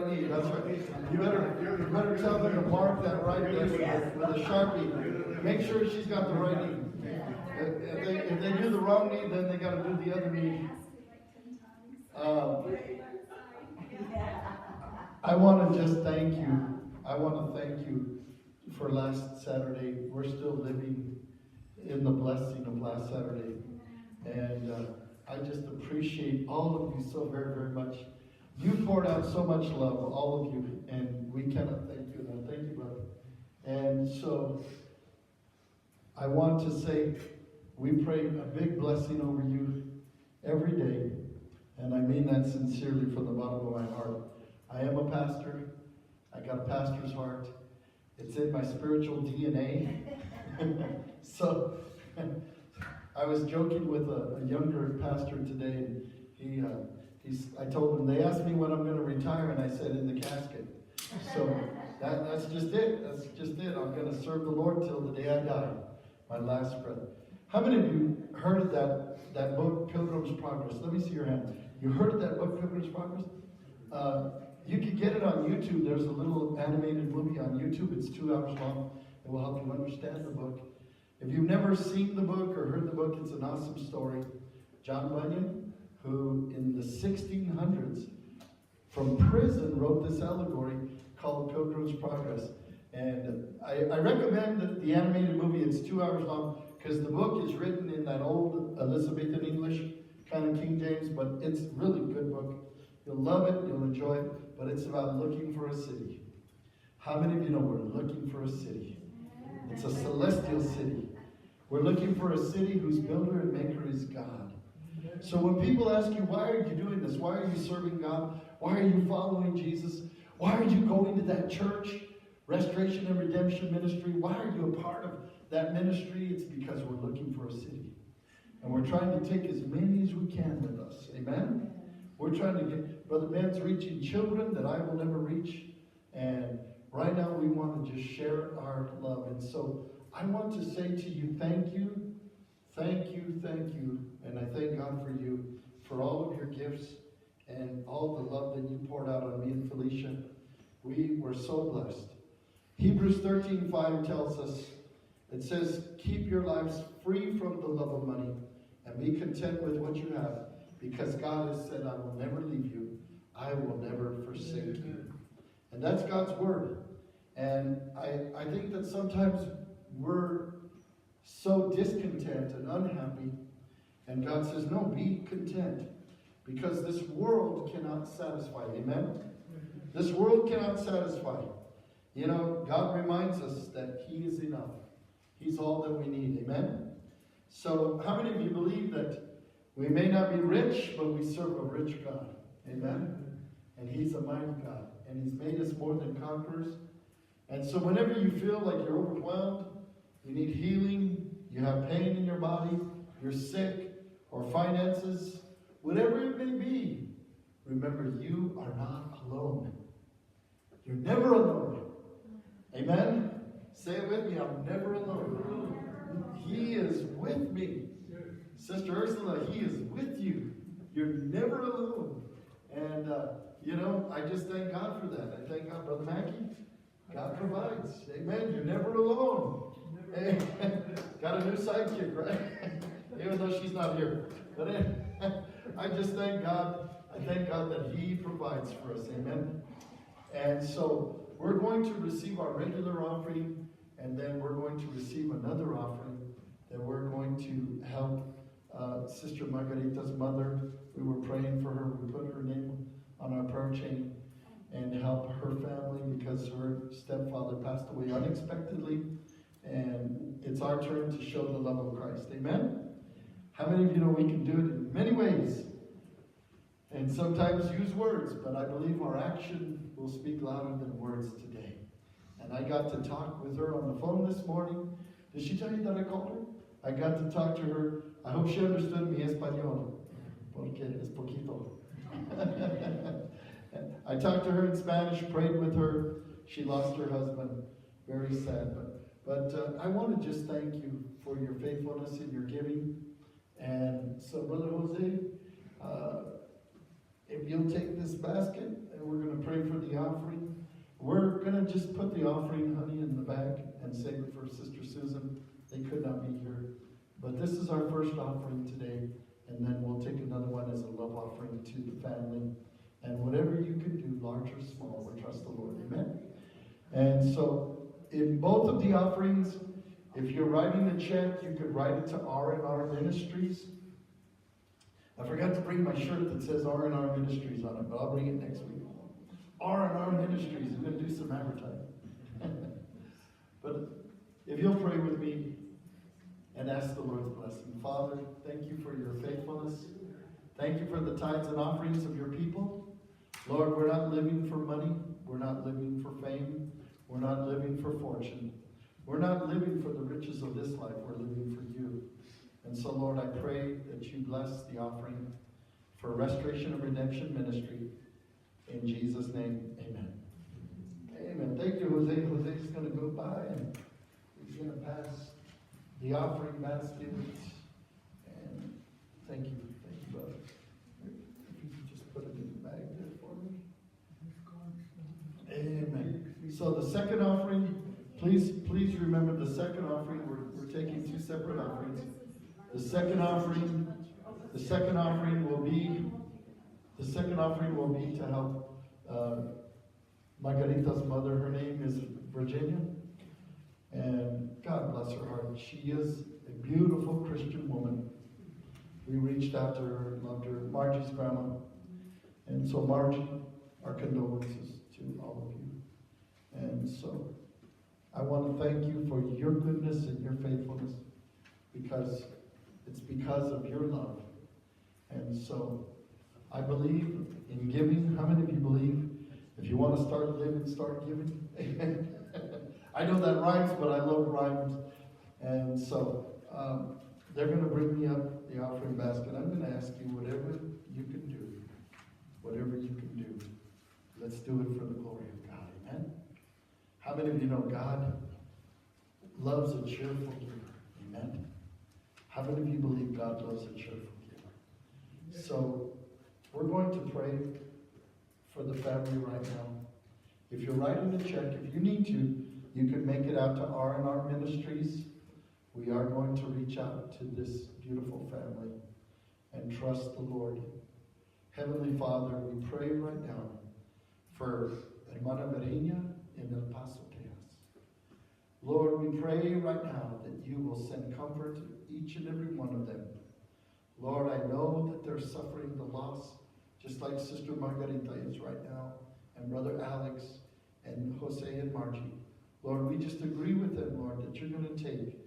That's right. You better tell them to mark that right there with a Sharpie. Make sure she's got the right knee. If they do the wrong knee, then they got to do the other knee. I want to just thank you. I want to thank you for last Saturday. We're still living in the blessing of last Saturday. And I just appreciate all of you so very, very much. You poured out so much love, all of you, and we cannot thank you enough. Thank you, brother. And so I want to say we pray a big blessing over you every day, and I mean that sincerely from the bottom of my heart. I am a pastor. I got a pastor's heart. It's in my spiritual DNA. So I was joking with a younger pastor today, and I told him, they asked me when I'm going to retire, and I said, in the casket. So that's just it. That's just it. I'm going to serve the Lord till the day I die, my last breath. How many of you heard of that book, Pilgrim's Progress? Let me see your hand. You heard of that book, Pilgrim's Progress? You can get it on YouTube. There's a little animated movie on YouTube. It's 2 hours long. It will help you understand the book. If you've never seen the book or heard the book, it's an awesome story. John Bunyan, who in the 1600s from prison wrote this allegory called Pilgrim's Progress. And I recommend the animated movie. It's 2 hours long because the book is written in that old Elizabethan English, kind of King James, but it's a really good book. You'll love it, you'll enjoy it, but it's about looking for a city. How many of you know we're looking for a city? It's a celestial city. We're looking for a city whose builder and maker is God. So when people ask you, why are you doing this? Why are you serving God? Why are you following Jesus? Why are you going to that church, Restoration and Redemption Ministry? Why are you a part of that ministry? It's because we're looking for a city. And we're trying to take as many as we can with us. Amen? We're trying to get, Brother Ben's reaching children that I will never reach. And right now we want to just share our love. And so I want to say to you, thank you, thank you, thank you. And I thank God for you, for all of your gifts and all the love that you poured out on me and Felicia. We were so blessed. Hebrews 13:5 tells us, it says, keep your lives free from the love of money and be content with what you have, because God has said, I will never leave you. I will never forsake you. And that's God's word. And I think that sometimes we're so discontent and unhappy. And God says, no, be content. Because this world cannot satisfy. Amen? This world cannot satisfy. You know, God reminds us that He is enough. He's all that we need. Amen? So, how many of you believe that we may not be rich, but we serve a rich God? Amen? And He's a mighty God. And He's made us more than conquerors. And so whenever you feel like you're overwhelmed, you need healing, you have pain in your body, you're sick, or finances, whatever it may be, remember you are not alone. You're never alone. Amen? Say it with me, I'm never alone. He is with me. Sister Ursula, He is with you. You're never alone. And, you know, I just thank God for that. I thank God, Brother Mackey. God provides. Amen. You're never alone. Hey, got a new sidekick, right? Even though she's not here. But I just thank God. I thank God that He provides for us. Amen. And so we're going to receive our regular offering, and then we're going to receive another offering that we're going to help Sister Margarita's mother. We were praying for her. We put her name on our prayer chain and help her family because her stepfather passed away unexpectedly. And it's our turn to show the love of Christ. Amen? How many of you know we can do it in many ways? And sometimes use words, but I believe our action will speak louder than words today. And I got to talk with her on the phone this morning. Did she tell you that I called her? I got to talk to her. I hope she understood mi español, porque es poquito. I talked to her in Spanish, prayed with her. She lost her husband. Very sad. But I want to just thank you for your faithfulness and your giving. And so, Brother Jose, if you'll take this basket, and we're going to pray for the offering. We're going to just put the offering, honey, in the bag and save it for Sister Susan. They could not be here. But this is our first offering today, and then we'll take another one as a love offering to the family. And whatever you can do, large or small, we trust the Lord. Amen? And so, in both of the offerings, if you're writing a check, you could write it to R&R Ministries. I forgot to bring my shirt that says R&R Ministries on it, but I'll bring it next week. R&R Ministries. I'm going to do some advertising. But if you'll pray with me and ask the Lord's blessing. Father, thank you for your faithfulness. Thank you for the tithes and offerings of your people. Lord, we're not living for money. We're not living for fame. We're not living for fortune. We're not living for the riches of this life. We're living for you. And so, Lord, I pray that you bless the offering for Restoration and Redemption Ministry. In Jesus' name, amen. Amen. Thank you, Jose. Jose's going to go by and he's going to pass the offering basket. And thank you, brother. If you could just put it in the bag there for me. Amen. So the second offering, please remember the second offering. We're taking two separate offerings. The second offering will be to help Margarita's mother. Her name is Virginia, and God bless her heart. She is a beautiful Christian woman. We reached out to her, loved her, Margie's grandma. And so Margie, our condolences to all of you. And so I want to thank you for your goodness and your faithfulness, because it's because of your love. And so I believe in giving. How many of you believe if you want to start living, start giving? Amen. I know that rhymes, but I love rhymes. And so they're going to bring me up the offering basket. I'm going to ask you whatever you can do. Whatever you can do. Let's do it for the glory of God. Amen. How many of you know God loves a cheerful giver? Amen. How many of you believe God loves a cheerful giver? So we're going to pray for the family right now. If you're writing a check, if you need to, you can make it out to R&R Ministries. We are going to reach out to this beautiful family and trust the Lord. Heavenly Father, we pray right now for Hermana Virginia in El Paso, Texas. Lord, we pray right now that you will send comfort to each and every one of them. Lord, I know that they're suffering the loss, just like Sister Margarita is right now, and Brother Alex, and Jose and Margie. Lord, we just agree with them, Lord, that you're going to take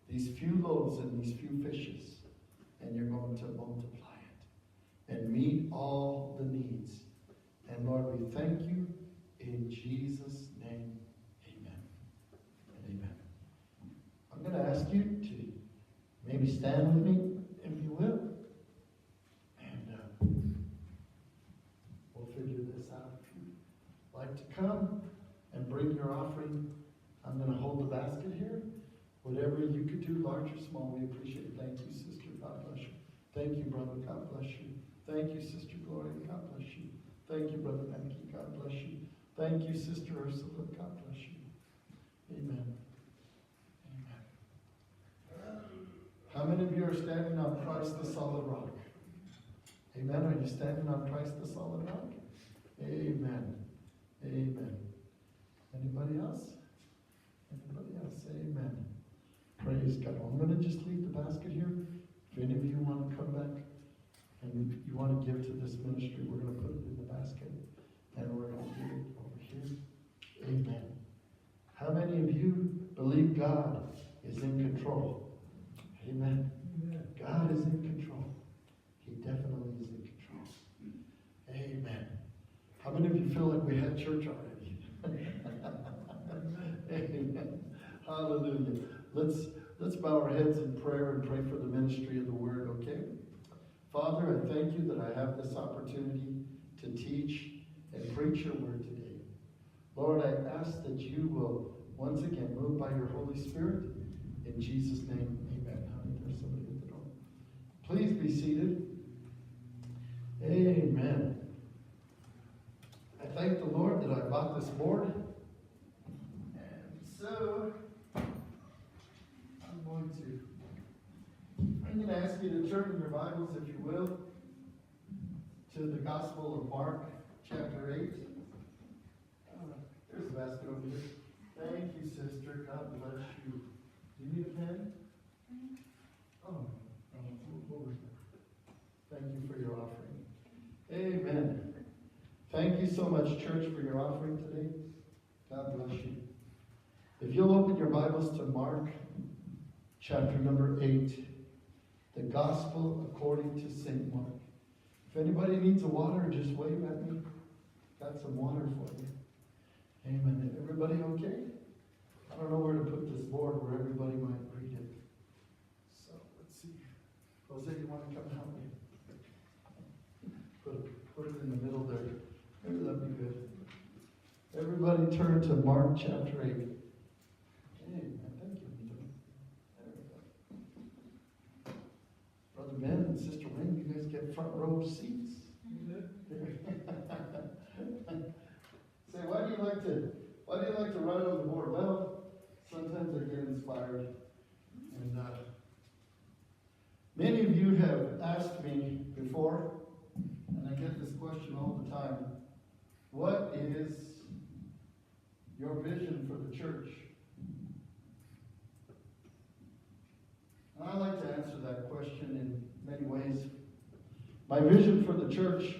these few loaves and these few fishes, and you're going to multiply it and meet all the needs. And Lord, we thank you in Jesus' name. Amen. And amen. I'm going to ask you to maybe stand with me, if you will. And we'll figure this out. If you'd like to come and bring your offering, I'm going to hold the basket here. Whatever you could do, large or small, we appreciate it. Thank you, sister. God bless you. Thank you, brother. God bless you. Thank you, Sister Gloria. God bless you. Thank you, Brother Mankey. God bless you. Thank you, Sister Ursula. God bless you. Amen. Amen. How many of you are standing on Christ the solid rock? Amen. Are you standing on Christ the solid rock? Amen. Amen. Anybody else? Anybody else? Amen. Praise God. I'm going to just leave the basket here. If any of you want to come back and you want to give to this ministry, we're going to put it in the basket and we're going to give it over here. Amen. How many of you believe God is in control? Amen. God is in control. He definitely is in control. Amen. How many of you feel like we had church already? Amen. Hallelujah. Let's bow our heads in prayer and pray for the ministry of the word, okay? Father, I thank you that I have this opportunity to teach and preach your word today. Lord, I ask that you will once again move by your Holy Spirit. In Jesus' name, amen. Honey, there's somebody at the door. Please be seated. Amen. thank the Lord that I bought this board. And so, I'm going to ask you to turn in your Bibles, if you will, to the Gospel of Mark, chapter 8. There's a basket over here. Thank you, sister. God bless you. Do you need a pen? Oh, over here. Thank you for your offering. Amen. Thank you so much, church, for your offering today. God bless you. If you'll open your Bibles to Mark, chapter number 8, the Gospel according to St. Mark. If anybody needs a water, just wave at me. Got some water for you. Amen. Everybody okay? I don't know where to put this board where everybody might read it. So, let's see. Jose, you want to come help me? Put it in the middle there. Maybe that'd be good. Everybody turn to Mark chapter 8. Amen. Thank you. There we go. Brother Ben and Sister Wayne, you guys get front row seats. Say, why do you like to write on the board? Well, sometimes I get inspired. And many of you have asked me before, and I get this question all the time, what is your vision for the church? And I like to answer that question in many ways. My vision for the church,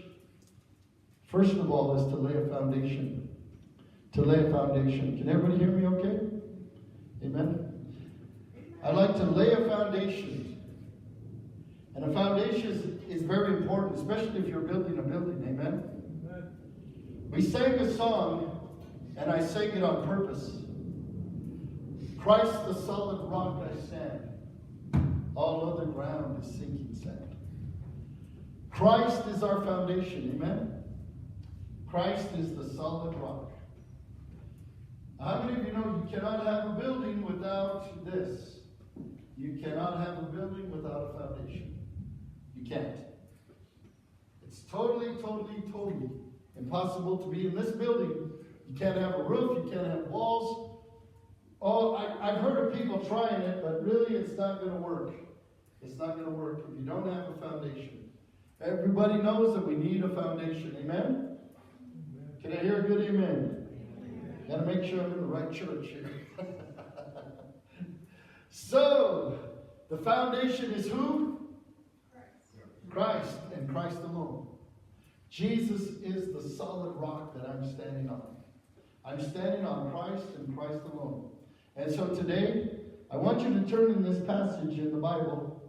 first of all, is to lay a foundation. To lay a foundation. Can everybody hear me okay? Amen? I like to lay a foundation. And a foundation is very important, especially if you're building a building. Amen? We sang a song, and I sang it on purpose. Christ the solid rock I stand. All other ground is sinking sand. Christ is our foundation. Amen? Christ is the solid rock. How many of you know you cannot have a building without this? You cannot have a building without a foundation. You can't. It's totally impossible to be in this building. You can't have a roof. You can't have walls. Oh, I've heard of people trying it, but really it's not going to work. It's not going to work if you don't have a foundation. Everybody knows that we need a foundation. Amen? Can I hear a good amen? Got to make sure I'm in the right church here. So, the foundation is who? Christ, and Christ alone. Jesus is the solid rock that I'm standing on. I'm standing on Christ and Christ alone. And so today, I want you to turn in this passage in the Bible,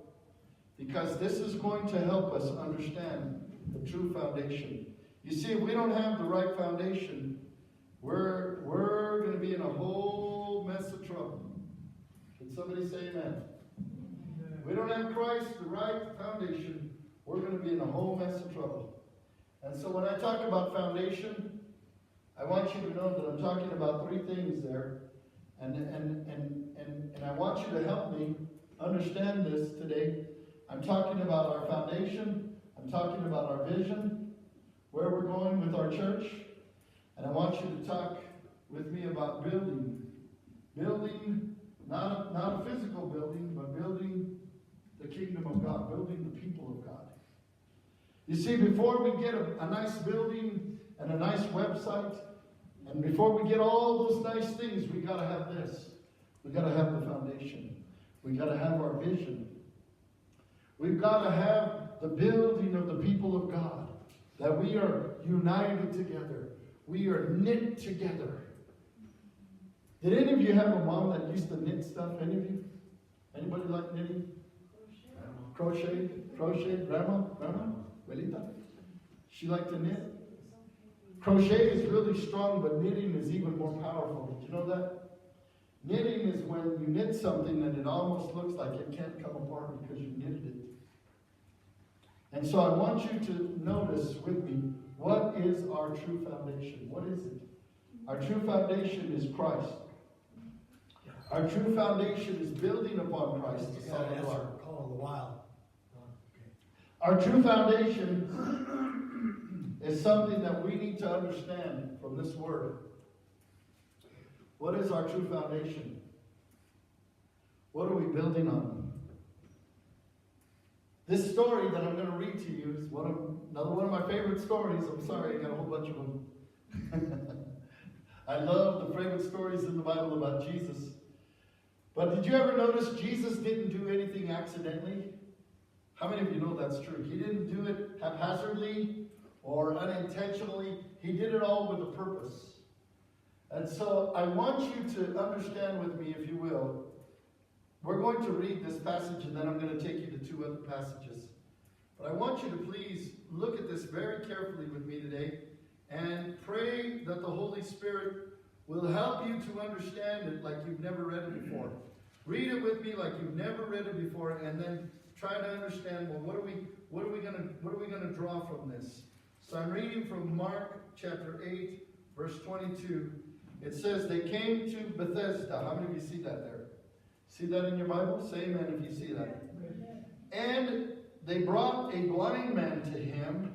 because this is going to help us understand the true foundation. You see, if we don't have the right foundation, we're going to be in a whole mess of trouble. Can somebody say amen? If we don't have Christ, the right foundation, we're going to be in a whole mess of trouble. And so when I talk about foundation, I want you to know that I'm talking about three things there. And I want you to help me understand this today. I'm talking about our foundation. I'm talking about our vision, where we're going with our church. And I want you to talk with me about building. Building, not a physical building, but building the kingdom of God, building the people of God. You see, before we get a nice building and a nice website, and before we get all those nice things, we got to have this. We got to have the foundation. We got to have our vision. We've got to have the building of the people of God, that we are united together. We are knit together. Did any of you have a mom that used to knit stuff? Any of you? Anybody like knitting? Crochet? Grandma? Abuelita? She liked to knit? Crochet is really strong, but knitting is even more powerful. Did you know that? Knitting is when you knit something and it almost looks like it can't come apart because you knitted it. And so I want you to notice with me, what is our true foundation? What is it? Our true foundation is Christ. Our true foundation is building upon Christ. Our true foundation is something that we need to understand from this word. What is our true foundation? What are we building on? This story that I'm going to read to you is another one of my favorite stories. I'm sorry, I got a whole bunch of them. I love the favorite stories in the Bible about Jesus. But did you ever notice Jesus didn't do anything accidentally? How many of you know that's true? He didn't do it haphazardly or unintentionally. He did it all with a purpose. And so I want you to understand with me, if you will. We're going to read this passage and then I'm going to take you to two other passages. But I want you to please look at this very carefully with me today and pray that the Holy Spirit will help you to understand it like you've never read it before. Read it with me like you've never read it before, and then try to understand, well, what are we going to draw from this? So I'm reading from Mark chapter 8, verse 22. It says, they came to Bethesda. How many of you see that there? See that in your Bible? Say amen if you see that. And they brought a blind man to him,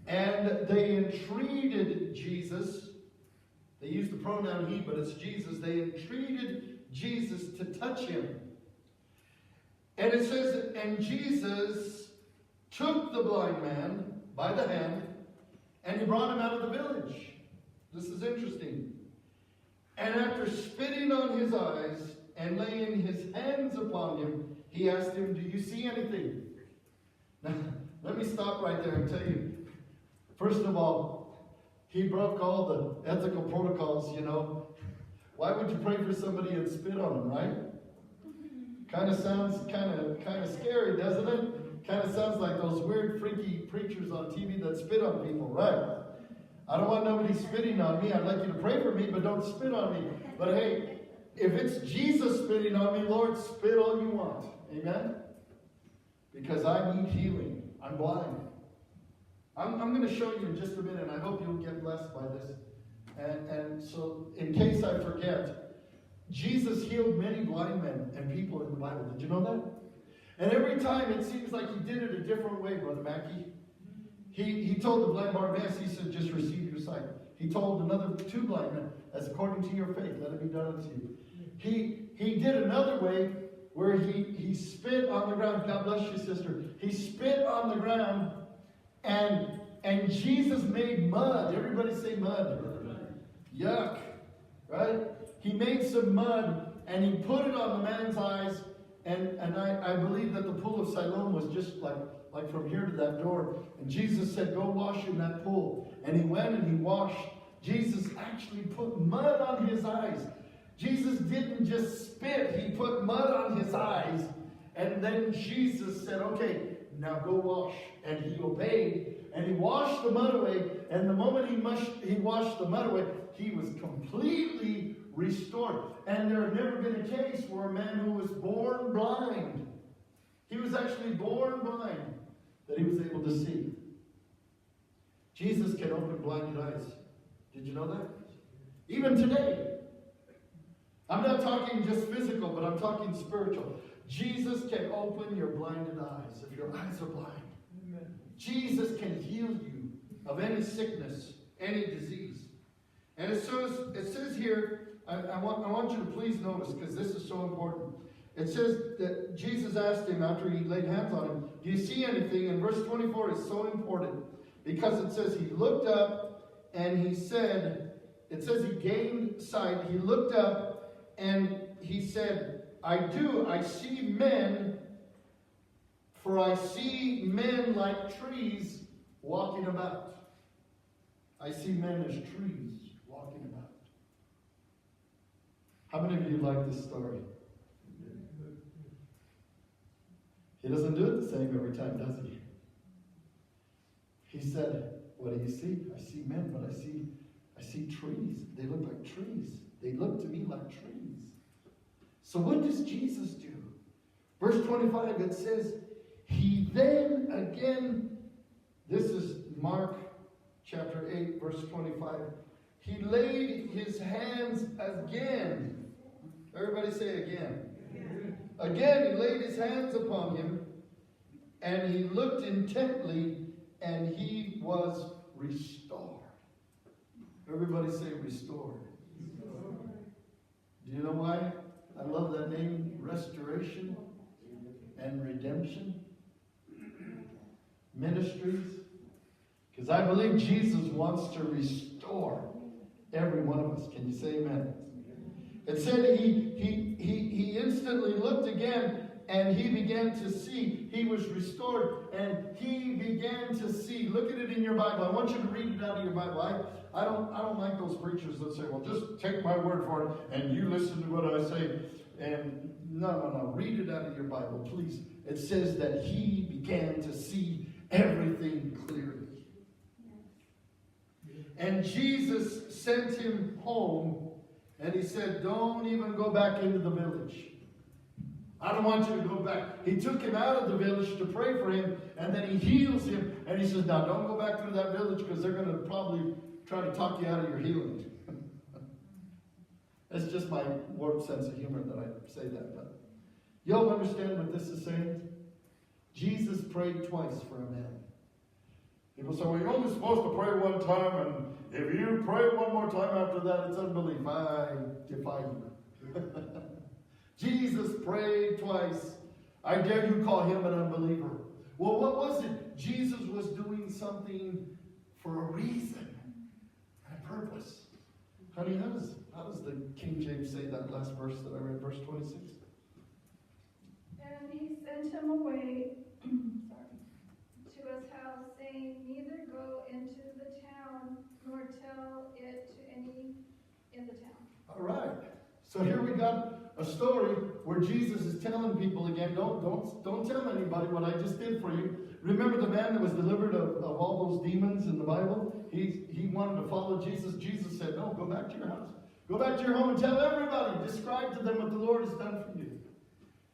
and they entreated Jesus. They use the pronoun he, but it's Jesus. They entreated Jesus to touch him. And it says, and Jesus took the blind man by the hand, and he brought him out of the village. This is interesting. And after spitting on his eyes and laying his hands upon him, he asked him, do you see anything? Now, let me stop right there and tell you. First of all, he broke all the ethical protocols, you know. Why would you pray for somebody and spit on them, right? Kind of sounds kind of scary, doesn't it? Kind of sounds like those weird, freaky preachers on TV that spit on people, right? I don't want nobody spitting on me. I'd like you to pray for me, but don't spit on me. But hey, if it's Jesus spitting on me, Lord, spit all you want. Amen? Because I need healing. I'm blind. I'm going to show you in just a minute, and I hope you'll get blessed by this. And so, in case I forget, Jesus healed many blind men and people in the Bible. Did you know that? And every time it seems like he did it a different way, Brother Mackey. He told the blind Bartimaeus, he said, just receive your sight. He told another two blind men, as according to your faith, let it be done unto you. He did another way where he spit on the ground. God bless you, sister. He spit on the ground, and Jesus made mud. Everybody say mud. Yuck. Right? He made some mud, and he put it on the man's eyes, and I believe that the pool of Siloam was just like from here to that door. And Jesus said, go wash in that pool. And he went and he washed. Jesus actually put mud on his eyes. Jesus didn't just spit. He put mud on his eyes. And then Jesus said, okay, now go wash. And he obeyed. And he washed the mud away. And the moment he washed the mud away, he was completely restored. And there had never been a case where a man who was born blind, he was actually born blind, that he was able to see. Jesus can open blinded eyes. Did you know that? Even today. I'm not talking just physical, but I'm talking spiritual. Jesus can open your blinded eyes if your eyes are blind. Amen. Jesus can heal you of any sickness, any disease. And it says here, I want you to please notice, because this is so important. It says that Jesus asked him after he laid hands on him, do you see anything? And verse 24 is so important, because it says he looked up and he said, it says he gained sight. He looked up and he said, I see men, for I see men like trees walking about. I see men as trees walking about. How many of you like this story? He doesn't do it the same every time, does he? He said, what do you see? I see men, but I see trees. They look like trees. They look to me like trees. So what does Jesus do? Verse 25, it says, he then again, this is Mark chapter 8, verse 25. He laid his hands again. Everybody say again. Again, he laid his hands upon him, and he looked intently, and he was restored. Everybody say restored. Do you know why I love that name? Restoration and redemption. Ministries. Because I believe Jesus wants to restore every one of us. Can you say amen? It said he instantly looked again and he began to see. He was restored and he began to see. Look at it in your Bible. I want you to read it out of your Bible. I don't like those preachers that say, well, just take my word for it and you listen to what I say. And no. Read it out of your Bible, please. It says that he began to see everything clearly. And Jesus sent him home, and he said, don't even go back into the village. I don't want you to go back. He took him out of the village to pray for him, and then he heals him, and he says, now don't go back through that village because they're going to probably try to talk you out of your healing. It's just my warped sense of humor that I say that. But y'all understand what this is saying? Jesus prayed twice for a man. People say, well, you're only supposed to pray one time, and if you pray one more time after that, it's unbelief. I defy you. Jesus prayed twice. I dare you call him an unbeliever. Well, what was it? Jesus was doing something for a reason and a purpose. Honey, how does the King James say that last verse that I read, verse 26? And he sent him away to his house, saying, neither go into the town, nor tell it to any in the town. All right. So here we got a story where Jesus is telling people again, don't tell anybody what I just did for you. Remember the man that was delivered of all those demons in the Bible? He wanted to follow Jesus. Jesus said, no, go back to your house. Go back to your home and tell everybody. Describe to them what the Lord has done for you.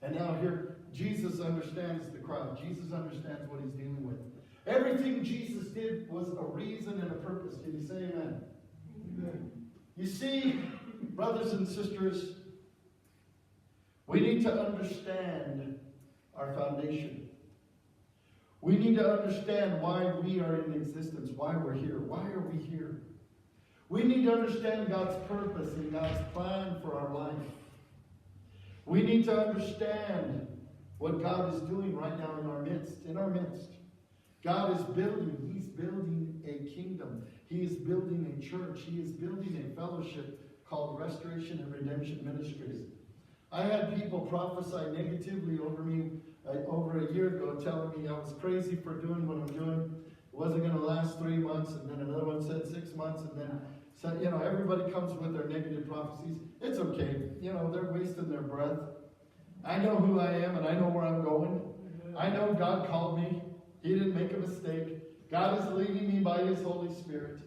And now here, Jesus understands the crowd. Jesus understands what he's dealing with. Everything Jesus did was a reason and a purpose. Can you say amen? Amen. You see, brothers and sisters, we need to understand our foundation. We need to understand why we are in existence, why we're here. Why are we here? We need to understand God's purpose and God's plan for our life. We need to understand what God is doing right now in our midst. God is building. He's building a kingdom. He is building a church. He is building a fellowship called Restoration and Redemption Ministries. I had people prophesy negatively over me over a year ago, telling me I was crazy for doing what I'm doing. It wasn't going to last 3 months, and then another one said 6 months, and then said, everybody comes with their negative prophecies. It's okay. They're wasting their breath. I know who I am, and I know where I'm going. I know God called me. He didn't make a mistake. God is leading me by His Holy Spirit.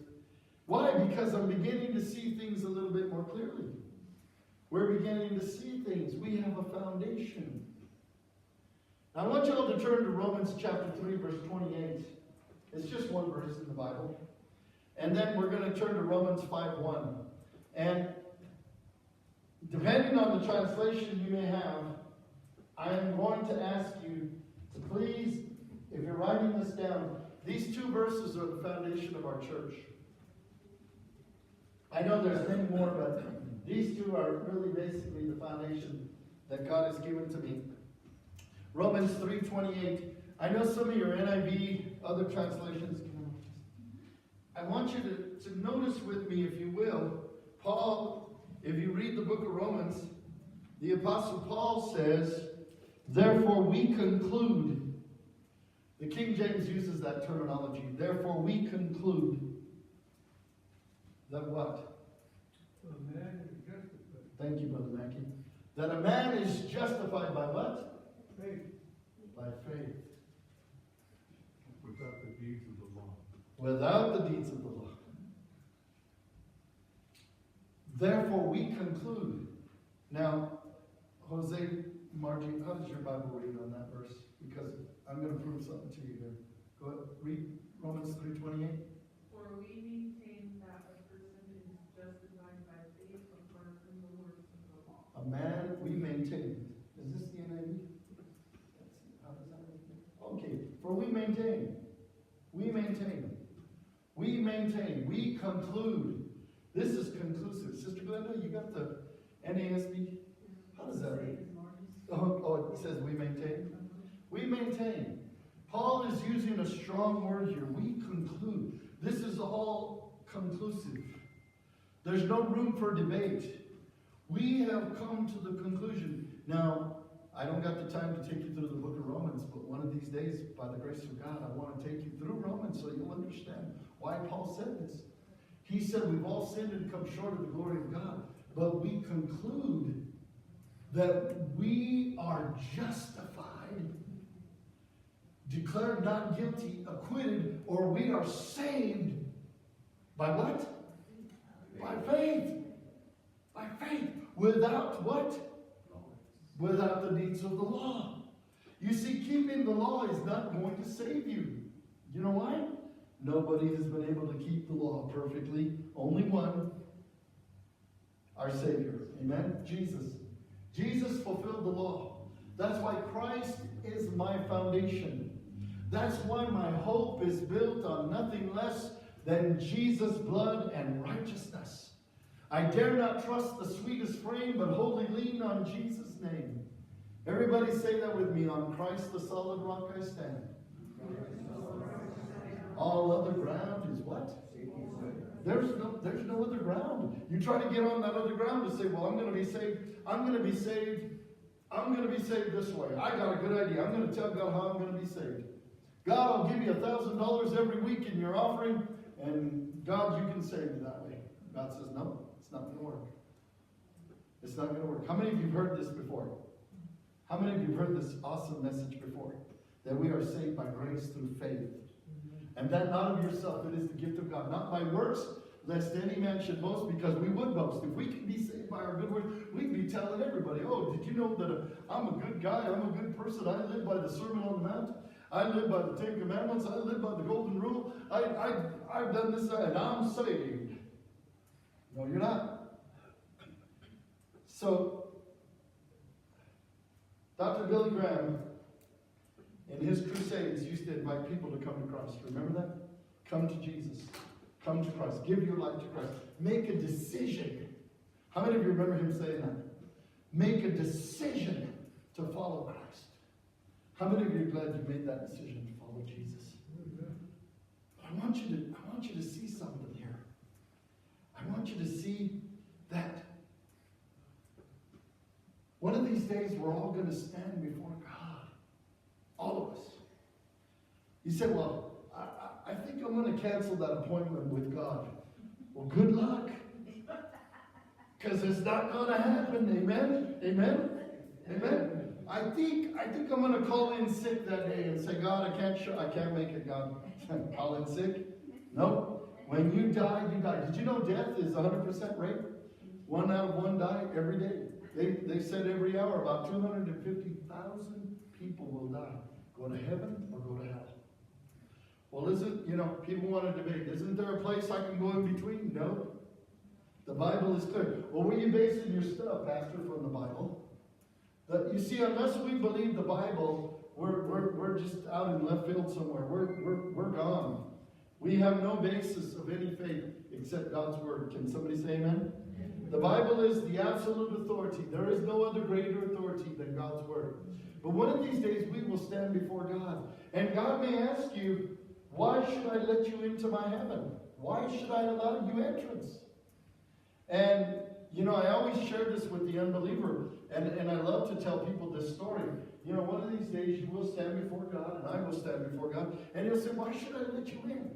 Why? Because I'm beginning to see things a little bit more clearly. We're beginning to see things. We have a foundation. Now, I want you all to turn to Romans chapter 3, verse 28. It's just one verse in the Bible. And then we're going to turn to Romans 5:1. And depending on the translation you may have, I am going to ask you to please, if you're writing this down, these two verses are the foundation of our church. I know there's many more, but these two are really basically the foundation that God has given to me. Romans 3:28. I know some of your NIV, other translations. I want you to notice with me, if you will, Paul, if you read the book of Romans, the Apostle Paul says, therefore we conclude. The King James uses that terminology. Therefore we conclude that what? A man is justified. Thank you, Brother Mackey. That a man is justified by what? Faith. By faith. Without the deeds of the law. Without the deeds of the law. Therefore we conclude. Now, Jose, Margie, how does your Bible read on that verse? Because I'm going to prove something to you here. Go ahead, read Romans 3:28. For we maintain that a person is justified by faith apart from the works of the law. A man, we maintain. Is this the NIV? How does that read? Okay, for we maintain. We maintain. We maintain, we conclude. This is conclusive. Sister Glenda, you got the NASB? How does that read? Oh, it says we maintain? We maintain. Paul is using a strong word here. We conclude. This is all conclusive. There's no room for debate. We have come to the conclusion. Now, I don't got the time to take you through the book of Romans, but one of these days, by the grace of God, I want to take you through Romans so you'll understand why Paul said this. He said we've all sinned and come short of the glory of God, but we conclude that we are justified, declared not guilty, acquitted, or we are saved by what? By faith. By faith. Without what? Without the deeds of the law. You see, keeping the law is not going to save you. You know why? Nobody has been able to keep the law perfectly. Only one. Our Savior. Amen? Jesus. Jesus fulfilled the law. That's why Christ is my foundation. That's why my hope is built on nothing less than Jesus' blood and righteousness. I dare not trust the sweetest frame, but wholly lean on Jesus' name. Everybody say that with me. On Christ the solid rock I stand. All other ground is what? There's no other ground. You try to get on that other ground to say, well, I'm going to be saved. I'm going to be saved. I'm going to be saved this way. I got a good idea. I'm going to tell God how I'm going to be saved. God, I'll give you $1,000 every week in your offering, and God, you can save me that way. God says, no, it's not going to work. It's not going to work. How many of you have heard this before? How many of you have heard this awesome message before? That we are saved by grace through faith. And that not of yourself, it is the gift of God. Not by works, lest any man should boast, because we would boast. If we can be saved by our good works, we'd be telling everybody, oh, did you know that I'm a good guy, I'm a good person, I live by the Sermon on the Mount, I live by the Ten Commandments, I live by the Golden Rule, I've done this, and I'm saved. No, you're not. So, Dr. Billy Graham, in his crusades, used to invite people to come to Christ. Remember that? Come to Jesus. Come to Christ. Give your life to Christ. Make a decision. How many of you remember him saying that? Make a decision to follow Christ. How many of you are glad you made that decision to follow Jesus? I want you to see something here. I want you to see that one of these days we're all going to stand before God. All of us. You say, well, I think I'm going to cancel that appointment with God. Well, good luck. Because it's not going to happen. Amen? Amen? Amen? I think I'm going to call in sick that day and say, God, I can't make it, God. Call in sick? No. When you die, you die. Did you know death is 100% rate? 1 out of 1 die every day. They said every hour about 250,000 people will die. Go to heaven or go to hell. Well, people want to debate. Isn't there a place I can go in between? No. The Bible is clear. Well, were you basing your stuff, Pastor, from the Bible? You see, unless we believe the Bible, we're just out in left field somewhere. We're gone. We have no basis of any faith except God's Word. Can somebody say amen? The Bible is the absolute authority. There is no other greater authority than God's Word. But one of these days we will stand before God. And God may ask you, why should I let you into my heaven? Why should I allow you entrance? And, I always share this with the unbeliever. And I love to tell people this story. One of these days you will stand before God, and I will stand before God. And he'll say, why should I let you in?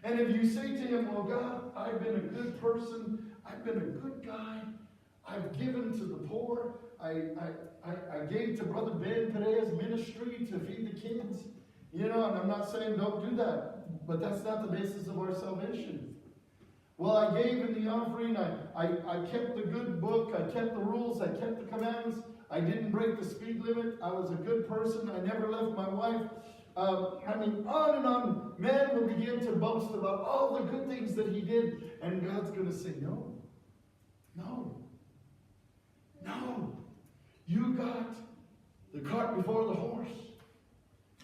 And if you say to him, well, God, I've been a good person. I've been a good guy. I've given to the poor. I gave to Brother Ben Pereira's ministry to feed the kids. And I'm not saying don't do that. But that's not the basis of our salvation. Well, I gave in the offering. I kept the good book. I kept the rules. I kept the commandments. I didn't break the speed limit. I was a good person. I never left my wife. On and on. Man will begin to boast about all the good things that he did. And God's going to say, no. No. No. You got the cart before the horse.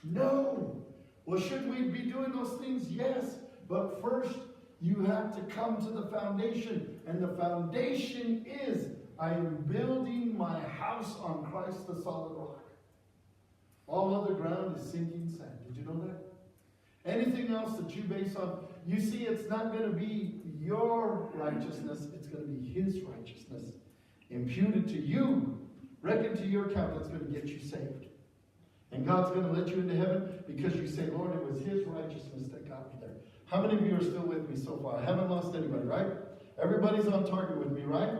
No. Well, should we be doing those things? Yes. But first, you have to come to the foundation. And the foundation is, I am building my house on Christ the solid rock. All other ground is sinking sand. Did you know that? Anything else that you base on, you see, it's not going to be your righteousness, it's going to be His righteousness imputed to you, reckoned to your account. That's going to get you saved. And God's going to let you into heaven because you say, Lord, it was His righteousness that got me there. How many of you are still with me so far? I haven't lost anybody, right? Everybody's on target with me, right?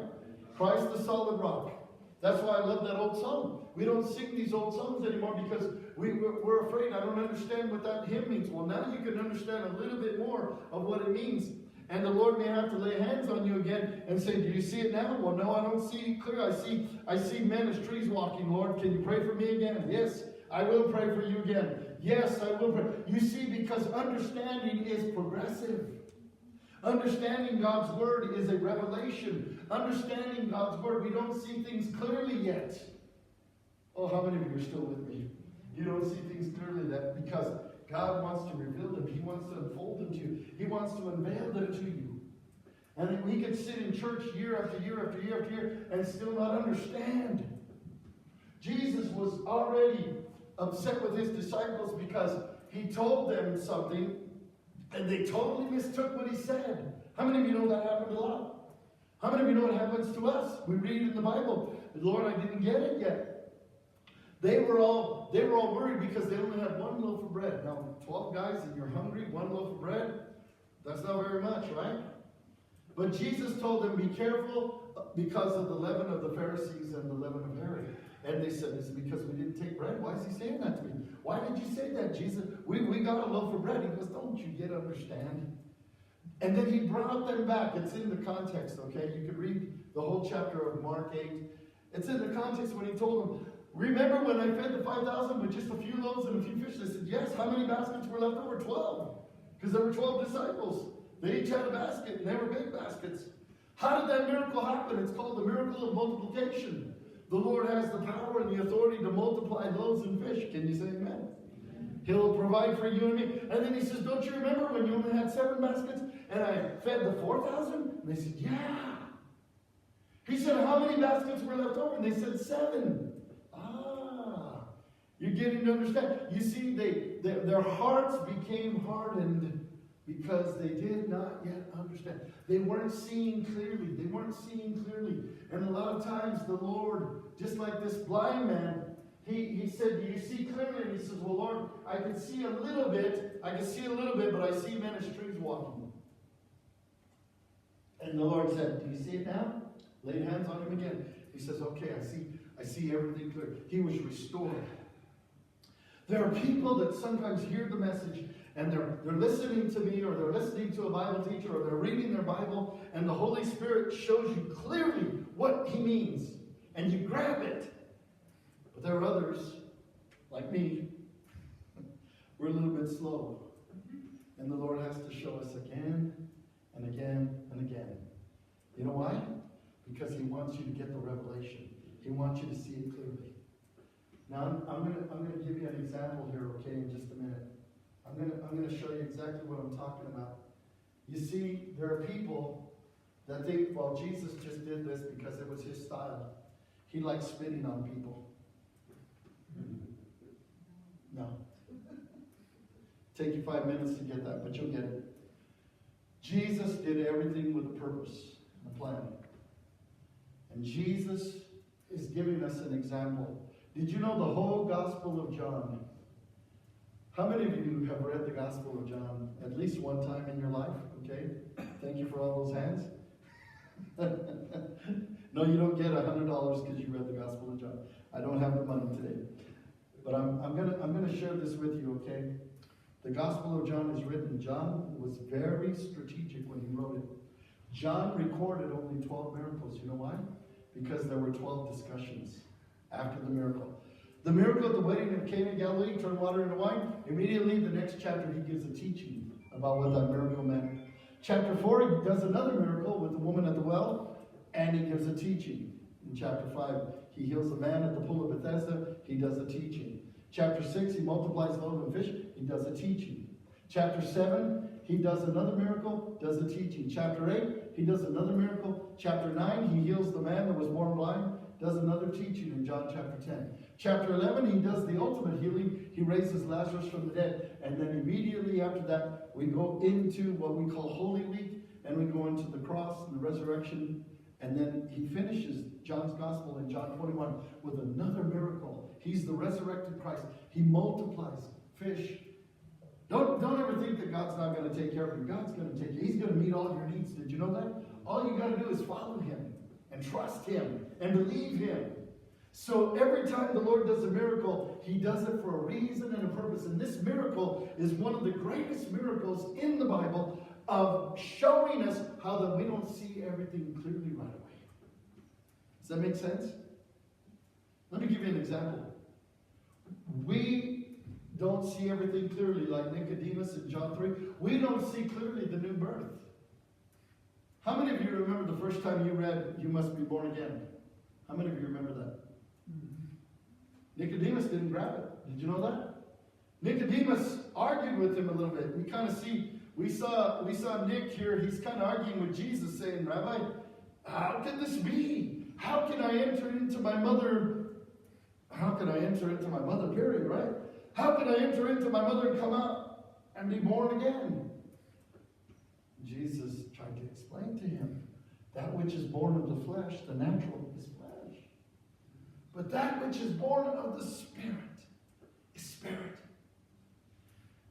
Christ the solid rock. That's why I love that old song. We don't sing these old songs anymore because we're afraid. I don't understand what that hymn means. Well, now you can understand a little bit more of what it means. And the Lord may have to lay hands on you again and say, do you see it now? Well, no, I don't see it clear. I see men as trees walking. Lord, can you pray for me again? Yes, I will pray for you again. Yes, I will pray. You see, because understanding is progressive. Understanding God's word is a revelation. Understanding God's word, we don't see things clearly yet. Oh, how many of you are still with me? You don't see things clearly yet because God wants to reveal them. He wants to unfold them to you. He wants to unveil them to you. And we could sit in church year after year after year after year and still not understand. Jesus was already upset with His disciples because He told them something and they totally mistook what He said. How many of you know that happened a lot? How many of you know it happens to us? We read in the Bible, Lord, I didn't get it yet. They were all worried because they only had one loaf of bread. Now, 12 guys and you're hungry, one loaf of bread, that's not very much, right? But Jesus told them, be careful because of the leaven of the Pharisees and the leaven of Herod. And they said, it's because we didn't take bread. Why is He saying that to me? Why did you say that, Jesus? We got a loaf of bread. He goes, don't you yet understand? And then He brought them back. It's in the context, okay? You could read the whole chapter of Mark 8. It's in the context when He told them, remember when I fed the 5,000 with just a few loaves and a few fish? They said, yes. How many baskets were left over? 12. Because there were 12 disciples. They each had a basket, and they were big baskets. How did that miracle happen? It's called the miracle of multiplication. The Lord has the power and the authority to multiply loaves and fish. Can you say amen? He'll provide for you and me. And then He says, don't you remember when you only had 7 baskets and I fed the 4,000? And they said, yeah. He said, how many baskets were left over? And they said, 7. You're getting to understand. You see, their hearts became hardened because they did not yet understand. They weren't seeing clearly. They weren't seeing clearly. And a lot of times the Lord, just like this blind man, he said, do you see clearly? And he says, well, Lord, I can see a little bit. I can see a little bit, but I see men as trees walking. And the Lord said, do you see it now? Laid hands on him again. He says, okay, I see everything clear. He was restored. There are people that sometimes hear the message and they're listening to me, or they're listening to a Bible teacher, or they're reading their Bible, and the Holy Spirit shows you clearly what He means, and you grab it. But there are others, like me, we're a little bit slow. And the Lord has to show us again and again and again. You know why? Because He wants you to get the revelation. He wants you to see it clearly. Now, I'm gonna give you an example here, okay, in just a minute. I'm gonna show you exactly what I'm talking about. You see, there are people that think, well, Jesus just did this because it was His style. He likes spitting on people. No. Take you 5 minutes to get that, but you'll get it. Jesus did everything with a purpose and a plan. And Jesus is giving us an example. Did you know the whole Gospel of John? How many of you have read the Gospel of John at least one time in your life? Okay? Thank you for all those hands. No, you don't get $100 because you read the Gospel of John. I don't have the money today. But I'm gonna share this with you, okay? The Gospel of John is written. John was very strategic when he wrote it. John recorded only 12 miracles. You know why? Because there were 12 discussions after the miracle. The miracle at the wedding of Cana of Galilee, turned water into wine. Immediately, the next chapter, he gives a teaching about what that miracle meant. Chapter 4, he does another miracle with the woman at the well, and he gives a teaching. In chapter 5, he heals a man at the pool of Bethesda. He does a teaching. Chapter 6, he multiplies loaves and fish. He does a teaching. Chapter 7, he does another miracle, does a teaching. Chapter 8, he does another miracle. Chapter 9, he heals the man that was born blind, does another teaching in John chapter 10. Chapter 11, he does the ultimate healing. He raises Lazarus from the dead. And then immediately after that, we go into what we call Holy Week, and we go into the cross and the resurrection. And then he finishes John's gospel in John 21 with another miracle. He's the resurrected Christ. He multiplies fish. Don't ever think that God's not going to take care of you. God's going to take you. He's going to meet all your needs. Did you know that? All you got to do is follow him and trust him and believe him. So every time the Lord does a miracle, he does it for a reason and a purpose. And this miracle is one of the greatest miracles in the Bible of showing us how that we don't see everything clearly right away. Does that make sense? Let me give you an example. We don't see everything clearly like Nicodemus in John 3. We don't see clearly the new birth. How many of you remember the first time you read, "You must be born again"? How many of you remember that? Nicodemus didn't grab it. Did you know that? Nicodemus argued with him a little bit. We saw Nick here. He's kind of arguing with Jesus, saying, "Rabbi, how can this be? How can I enter into my mother? How can I enter into my mother, period, right? How can I enter into my mother and come out and be born again?" Jesus tried to explain to him, that which is born of the flesh, the natural, is flesh. But that which is born of the Spirit is spirit.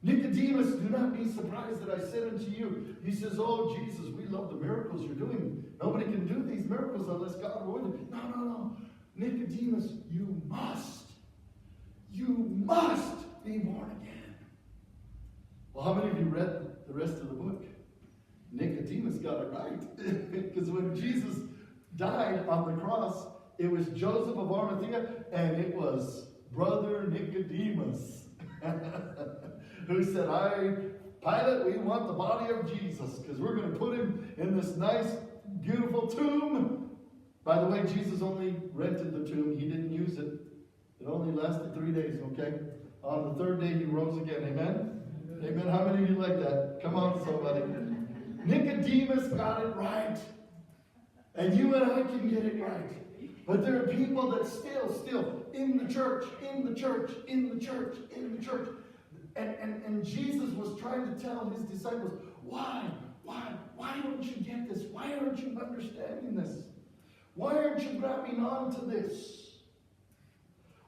Nicodemus, do not be surprised that I said unto you. He says, "Oh, Jesus, we love the miracles you're doing. Nobody can do these miracles unless God were with it." No. Nicodemus, you must be born again. Well, how many of you read the rest of the book? Nicodemus got it right. Because when Jesus died on the cross, it was Joseph of Arimathea, and it was brother Nicodemus who said, Pilate, we want the body of Jesus, because we're going to put him in this nice, beautiful tomb. By the way, Jesus only rented the tomb. He didn't use it. It only lasted 3 days, okay? On the third day, he rose again. Amen? Amen. How many of you like that? Come on, somebody. Nicodemus got it right. And you and I can get it right. But there are people that still, in the church. And Jesus was trying to tell his disciples, why don't you get this? Why aren't you understanding this? Why aren't you grabbing on to this?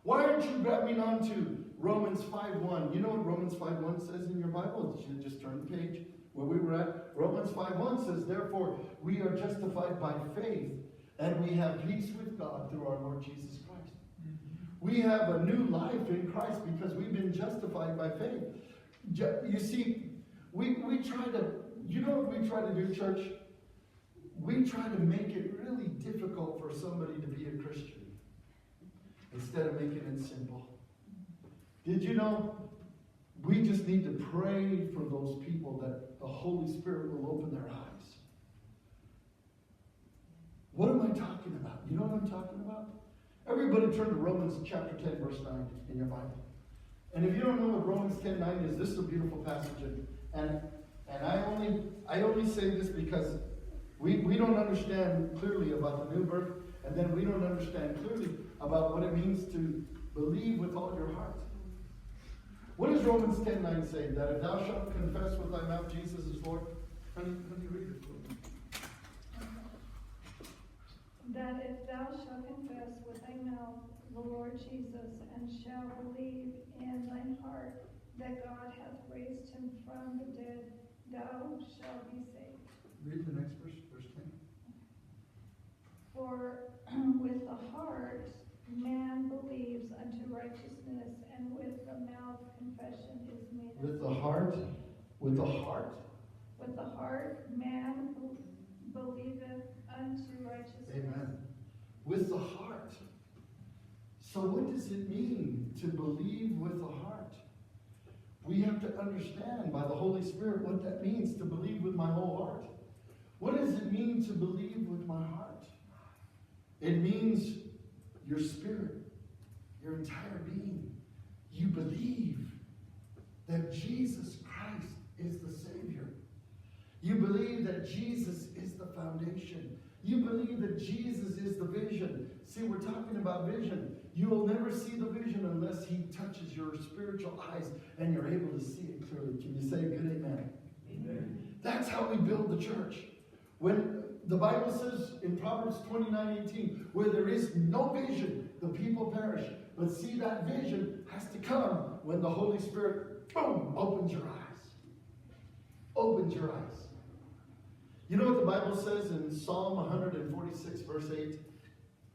Why aren't you grabbing on to Romans 5:1? You know what Romans 5:1 says in your Bible? You should just turn the page where we were at. Romans 5:1 says, "Therefore we are justified by faith, and we have peace with God through our Lord Jesus Christ." We have a new life in Christ because we've been justified by faith. You see, we try to, you know what we try to do, church? We try to make it really difficult for somebody to be a Christian instead of making it simple. Did you know we just need to pray for those people that the Holy Spirit will open their eyes? What am I talking about? You know what I'm talking about? Everybody turn to Romans chapter 10, verse 9 in your Bible. And if you don't know what Romans 10:9 is, this is a beautiful passage. And I only say this because we don't understand clearly about the new birth, and then we don't understand clearly about what it means to believe with all your heart. What does Romans 10:9 say? That if thou shalt confess with thy mouth Jesus is Lord. Honey, read it. That if thou shalt confess with thy mouth the Lord Jesus, and shalt believe in thine heart that God hath raised him from the dead, thou shalt be saved. Read the next verse, verse 10. For with the heart man believes unto righteousness, and with the mouth confession is made. With the heart man believeth unto righteousness. Amen. With the heart. So what does it mean to believe with the heart? We have to understand by the Holy Spirit what that means to believe with my whole heart. What does it mean to believe with my heart? It means your spirit, your entire being. You believe that Jesus Christ is the Savior. You believe that Jesus is the foundation. You believe that Jesus is the vision. See, we're talking about vision. You will never see the vision unless he touches your spiritual eyes and you're able to see it clearly. Can you say a good amen? Amen. That's how we build the church. When the Bible says in Proverbs 29:18, where there is no vision, the people perish. But see, that vision has to come when the Holy Spirit, boom, opens your eyes. Opens your eyes. You know what the Bible says in Psalm 146, verse 8?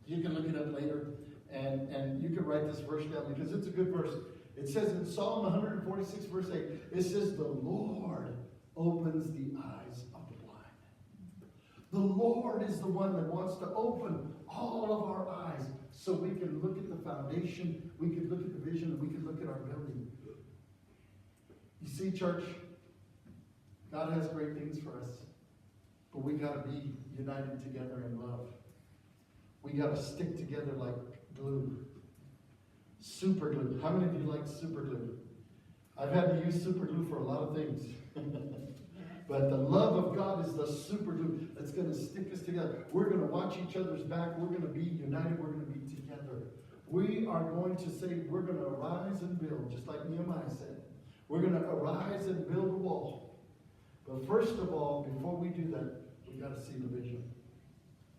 You can look it up later, and you can write this verse down because it's a good verse. It says in Psalm 146, verse 8, it says, the Lord opens the eyes of the blind. The Lord is the one that wants to open all of our eyes so we can look at the foundation, we can look at the vision, and we can look at our building. You see, church, God has great things for us. But we got to be united together in love. We got to stick together like glue. Super glue. How many of you like super glue? I've had to use super glue for a lot of things. But the love of God is the super glue that's going to stick us together. We're going to watch each other's back. We're going to be united. We're going to be together. We are going to say, we're going to arise and build, just like Nehemiah said. We're going to arise and build a wall. But first of all, before we do that, we got to see the vision.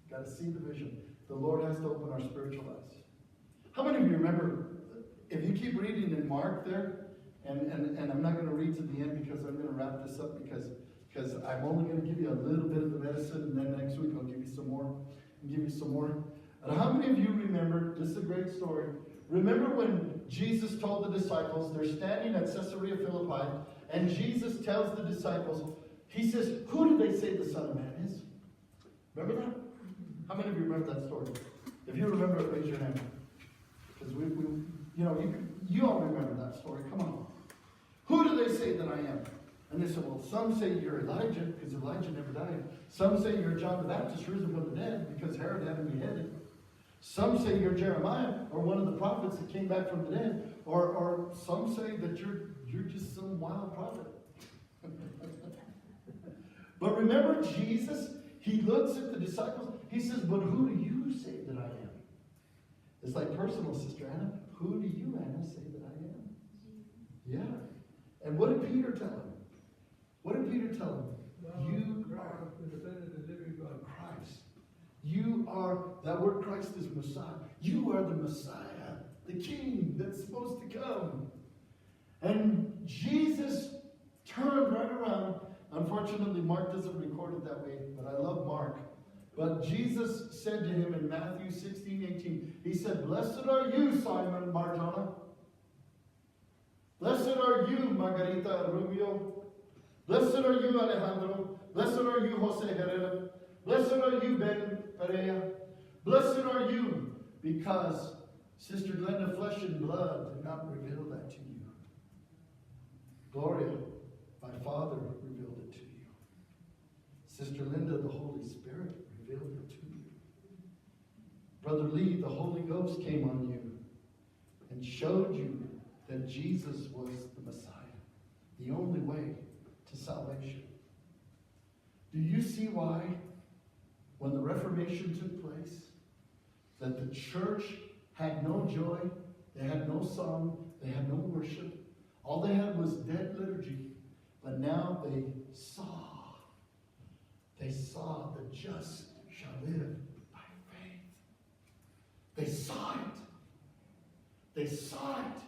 Got to see the vision. The Lord has to open our spiritual eyes. How many of you remember, if you keep reading in Mark there, and I'm not going to read to the end because I'm going to wrap this up because I'm only going to give you a little bit of the medicine, and then next week I'll give you some more. And how many of you remember, this is a great story, remember when Jesus told the disciples, they're standing at Caesarea Philippi, and Jesus tells the disciples, he says, who do they say the Son of Man is? Remember that? How many of you remember that story? If you remember it, raise your hand. Because you all remember that story. Come on. Who do they say that I am? And they said, well, some say you're Elijah, because Elijah never died. Some say you're John the Baptist, risen from the dead, because Herod had him beheaded. Some say you're Jeremiah, or one of the prophets that came back from the dead. Or some say that you're just some wild prophet. But remember Jesus, he looks at the disciples, he says, but who do you say that I am? It's like personal, Sister Anna. Who do you, Anna, say that I am? Yeah. And what did Peter tell him? What did Peter tell him? You are the Son of the living God. Christ. You are, that word Christ is Messiah. You are the Messiah, the King that's supposed to come. And Jesus turned right around. Unfortunately, Mark doesn't record it that way, but I love Mark. But Jesus said to him in Matthew 16:18, he said, blessed are you, Simon Barjona. Blessed are you, Margarita Rubio. Blessed are you, Alejandro. Blessed are you, Jose Herrera. Blessed are you, Ben Perea. Blessed are you, because Sister Glenda, flesh and blood did not reveal that to you. Gloria, my Father, revealed it to you. Sister Linda, the Holy Spirit revealed it to you. Brother Lee, the Holy Ghost came on you and showed you that Jesus was the Messiah, the only way to salvation. Do you see why, when the Reformation took place, that the church had no joy, they had no song, they had no worship, all they had was dead liturgy, but now they saw the just shall live by faith. They saw it. They saw it.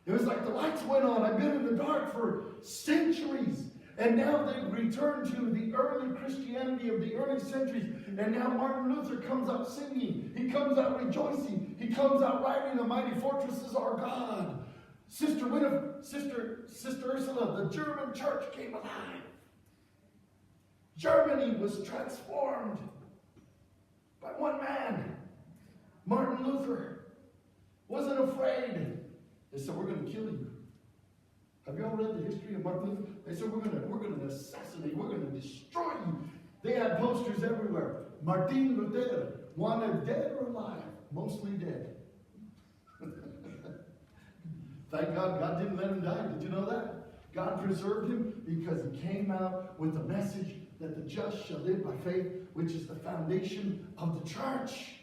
It was like the lights went on. I've been in the dark for centuries. And now they've returned to the early Christianity of the early centuries. And now Martin Luther comes out singing. He comes out rejoicing. He comes out writing, "The mighty fortress is our God." Sister Ursula, the German church came alive. Germany was transformed by one man. Martin Luther wasn't afraid. They said, we're going to kill you. Have you all read the history of Martin Luther? They said, we're going to assassinate, we're going to destroy you. They had posters everywhere. Martin Luther, wanted dead or alive, mostly dead. Thank God, God didn't let him die. Did you know that? God preserved him because he came out with the message that the just shall live by faith, which is the foundation of the church.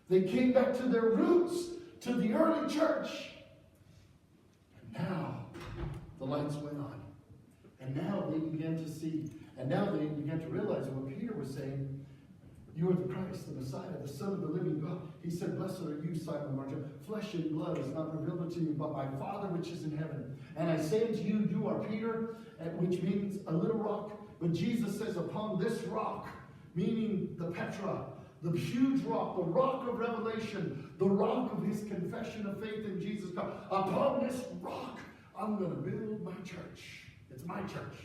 They came back to their roots, to the early church. And now the lights went on. And now they began to see, and now they began to realize what Peter was saying. You are the Christ, the Messiah, the Son of the living God. He said, blessed are you, Simon Barjona. Flesh and blood is not revealed to you, but my Father which is in heaven. And I say unto you, you are Peter, which means a little rock. But Jesus says, upon this rock, meaning the Petra, the huge rock, the rock of revelation, the rock of his confession of faith in Jesus Christ. Upon this rock, I'm going to build my church. It's my church.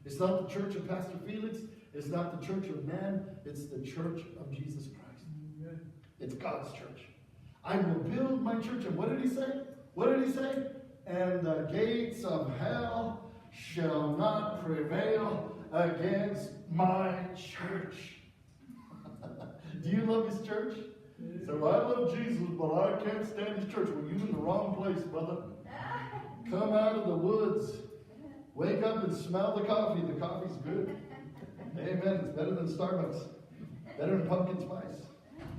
It's not the church of Pastor Felix. It's not the church of man. It's the church of Jesus Christ. Amen. It's God's church. I will build my church. And what did he say? What did he say? And the gates of hell shall not prevail against my church. Do you love his church? So I love Jesus, but I can't stand his church. Well, you're in the wrong place, brother. Come out of the woods. Wake up and smell the coffee. The coffee's good. Amen. It's better than Starbucks. Better than pumpkin spice.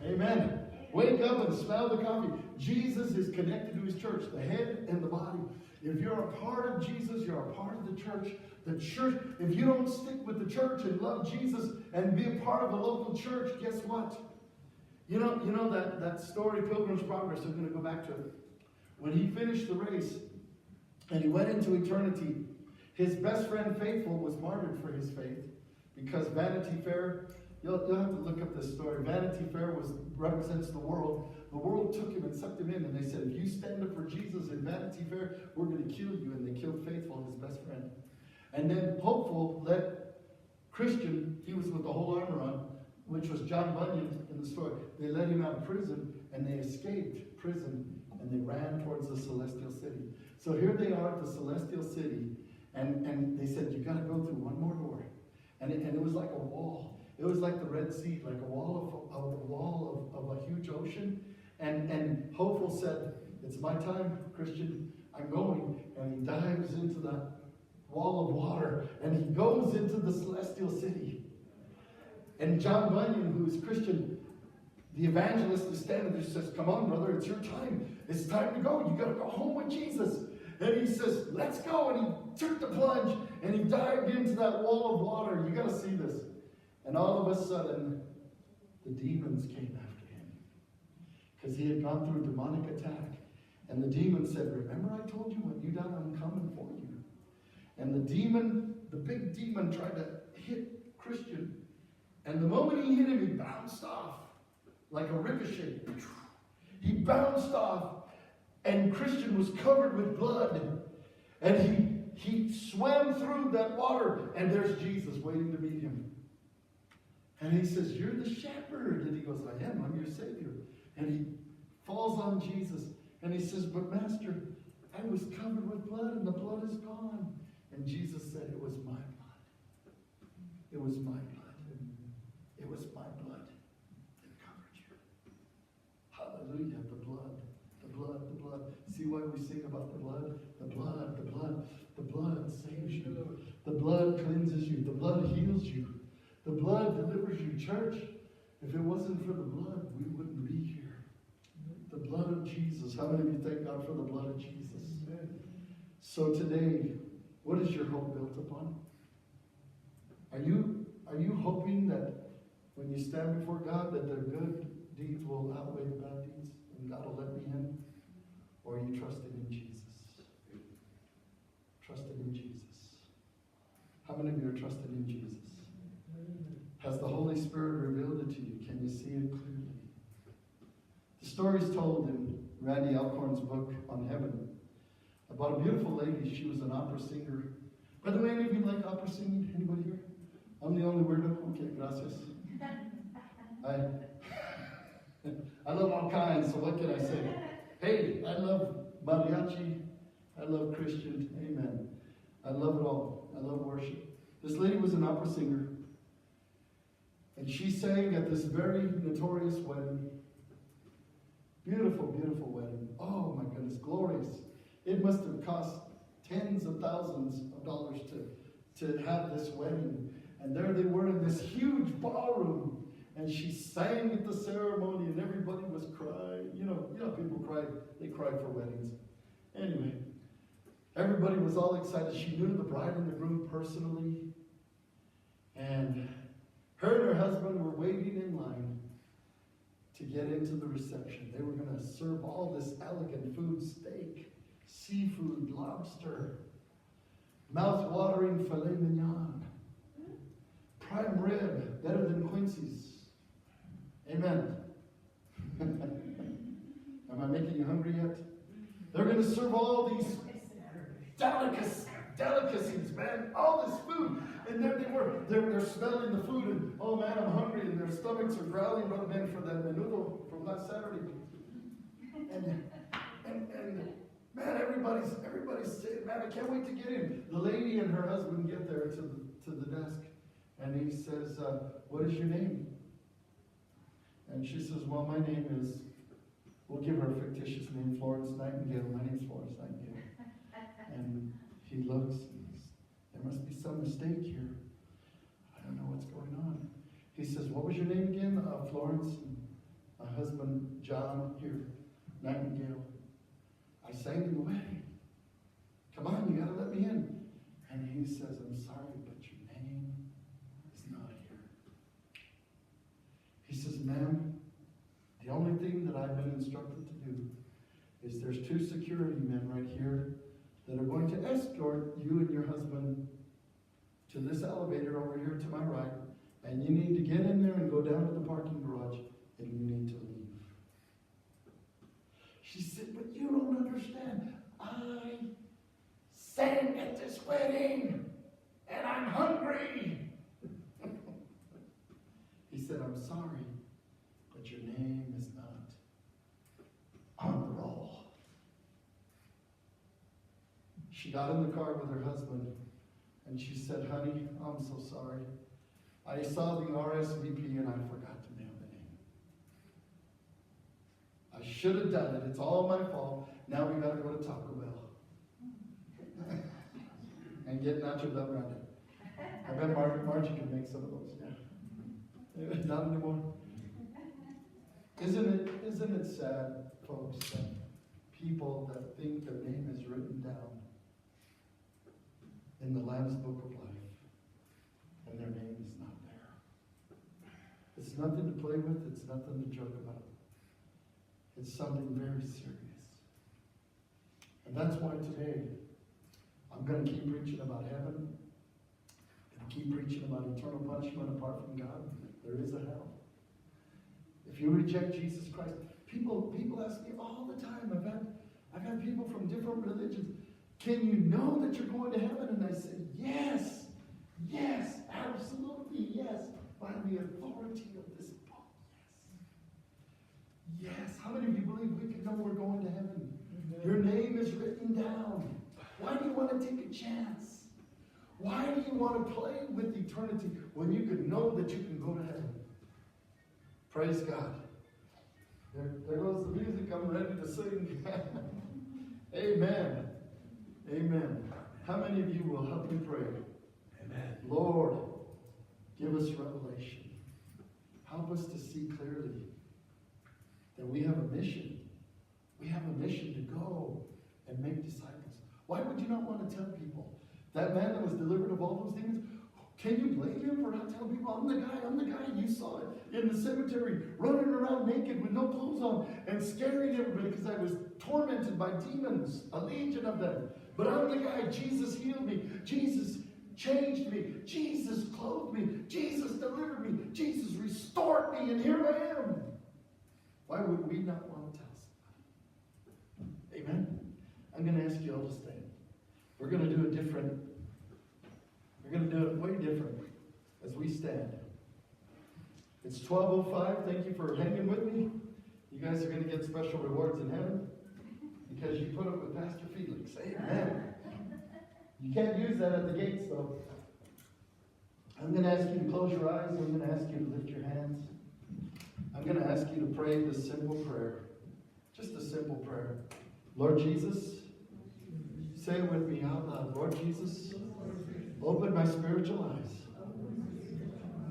Amen. Wake up and smell the coffee. Jesus is connected to his church, the head and the body. If you're a part of Jesus, you're a part of the church. The church, if you don't stick with the church and love Jesus and be a part of a local church, guess what? You know that story, Pilgrim's Progress, I'm going to go back to it. When he finished the race and he went into eternity, his best friend Faithful was martyred for his faith because Vanity Fair, you'll have to look up this story. Vanity Fair represents the world. The world took him and sucked him in, and they said, if you stand up for Jesus in Vanity Fair, we're going to kill you. And they killed Faithful, his best friend. And then Hopeful let Christian, he was with the whole armor on, which was John Bunyan in the story. They let him out of prison, and they escaped prison, and they ran towards the celestial city. So here they are at the celestial city, and they said, you got to go through one more door. And it was like a wall. It was like the Red Sea, like a wall of a huge ocean. And Hopeful said, it's my time, Christian, I'm going. And he dives into that wall of water, and he goes into the celestial city. And John Bunyan, who is Christian, the evangelist, is standing there and says, come on, brother, it's your time. It's time to go. You got to go home with Jesus. And he says, let's go. And he took the plunge, and he dived into that wall of water. You got to see this. And all of a sudden, the demons came after him because he had gone through a demonic attack. And the demon said, remember I told you when you die, I'm coming for you. And the demon, the big demon, tried to hit Christian. And the moment he hit him, he bounced off like a ricochet. He bounced off, and Christian was covered with blood. And he swam through that water, and there's Jesus waiting to meet him. And he says, you're the shepherd. And he goes, I am. I'm your Savior. And he falls on Jesus. And he says, but Master, I was covered with blood, and the blood is gone. And Jesus said, it was my blood. It was my blood. It was my blood that covered you. Hallelujah. The blood. The blood. The blood. See why we sing about the blood? The blood. The blood. The blood saves you. The blood cleanses you. The blood heals you. The blood delivers you. Church, if it wasn't for the blood, we wouldn't be here. The blood of Jesus. How many of you thank God for the blood of Jesus? So today, what is your hope built upon? Are you hoping that when you stand before God that the good deeds will outweigh the bad deeds and God will let me in? Or are you trusting in Jesus? Trusting in Jesus. How many of you are trusting in Jesus? Has the Holy Spirit revealed it to you? Can you see it clearly? The story is told in Randy Alcorn's book on heaven about a beautiful lady. She was an opera singer. By the way, any of you like opera singing? Anybody here? I'm the only weirdo? Okay, gracias. I love all kinds, so what can I say? Hey, I love mariachi. I love Christian. Amen. I love it all. I love worship. This lady was an opera singer. And she sang at this very notorious wedding. Beautiful, beautiful wedding. Oh my goodness, glorious. It must have cost tens of thousands of dollars to have this wedding. And there they were in this huge ballroom. And she sang at the ceremony and everybody was crying. You know people cry. They cry for weddings. Anyway, everybody was all excited. She knew the bride and the groom personally. And her and her husband were waiting in line to get into the reception. They were going to serve all this elegant food, steak, seafood, lobster, mouth-watering filet mignon, prime rib, better than Quincy's. Amen. Am I making you hungry yet? They're going to serve all these delicacies, man. All this food. And there they were. They're smelling the food and, oh man, I'm hungry. And their stomachs are growling, brother Ben, for that menudo from last Saturday. And man, everybody's saying, man, I can't wait to get in. The lady and her husband get there to the desk. And he says, what is your name? And she says, well, my name is, we'll give her a fictitious name, Florence Nightingale. My name's Florence Nightingale. And he looks, and there must be some mistake here. I don't know what's going on. He says, what was your name again? Florence. And my husband, John, here, Nightingale. I sang in the wedding. Come on, you gotta let me in. And he says, I'm sorry, but your name is not here. He says, ma'am, the only thing that I've been instructed to do is there's 2 security men right here that are going to escort you and your husband to this elevator over here to my right, and you need to get in there and go down to the parking garage, and you need to leave. She said, but you don't understand. I sang at this wedding, and I'm hungry. He said, I'm sorry, but your name is not on the roll. She got in the car with her husband, and she said, honey, I'm so sorry. I saw the RSVP and I forgot to mail the name. I should have done it. It's all my fault. Now we got to go to Taco Bell and get Nacho Bell Grande. I bet Margie can make some of those. Yeah. Not anymore. Isn't it sad, folks, that people that think their name is written down in the Lamb's Book of Life, and their name is not there? It's nothing to play with. It's nothing to joke about. It's something very serious. And that's why today I'm going to keep preaching about heaven. I'm going to keep preaching about eternal punishment apart from God. There is a hell. If you reject Jesus Christ, people ask me all the time. I've had people from different religions. Can you know that you're going to heaven? And I say, yes, absolutely, yes, by the authority of this book, yes. Yes, how many of you believe we can know we're going to heaven? Your name is written down. Why do you want to take a chance? Why do you want to play with eternity when you can know that you can go to heaven? Praise God. There goes the music. I'm ready to sing. Amen. Amen. How many of you will help me pray? Amen. Lord, give us revelation. Help us to see clearly that we have a mission. We have a mission to go and make disciples. Why would you not want to tell people? That man that was delivered of all those demons, can you blame him for not telling people, I'm the guy, you saw it in the cemetery, running around naked with no clothes on and scaring everybody because I was tormented by demons, a legion of them. But I'm the guy, Jesus healed me, Jesus changed me, Jesus clothed me, Jesus delivered me, Jesus restored me, and here I am. Why would we not want to tell somebody? Amen? I'm going to ask you all to stand. We're going to do it way different as we stand. It's 12:05. Thank you for hanging with me. You guys are going to get special rewards in heaven because you put up with Pastor Felix. Amen. You can't use that at the gates, though. I'm going to ask you to close your eyes. I'm going to ask you to lift your hands. I'm going to ask you to pray this simple prayer. Just a simple prayer. Lord Jesus, Say it with me out loud. Lord Jesus, open my spiritual eyes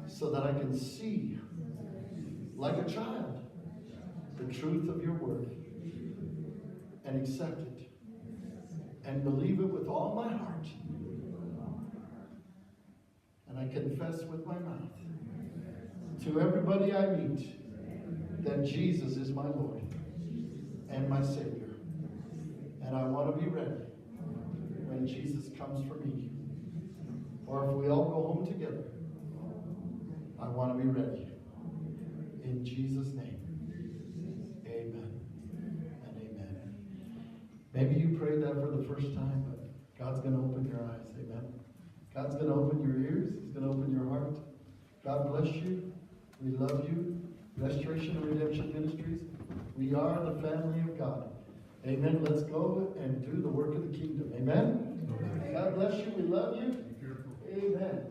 so that I can see, like a child, the truth of your word and accept it and believe it with all my heart. And I confess with my mouth to everybody I meet that Jesus is my Lord and my Savior. And I want to be ready when Jesus comes for me. Or if we all go home together, I want to be ready. In Jesus' name, amen and amen. Maybe you prayed that for the first time, but God's going to open your eyes. Amen. God's going to open your ears. He's going to open your heart. God bless you. We love you. Restoration and Redemption Ministries. We are the family of God. Amen. Let's go and do the work of the kingdom. Amen. God bless you. We love you. Amen.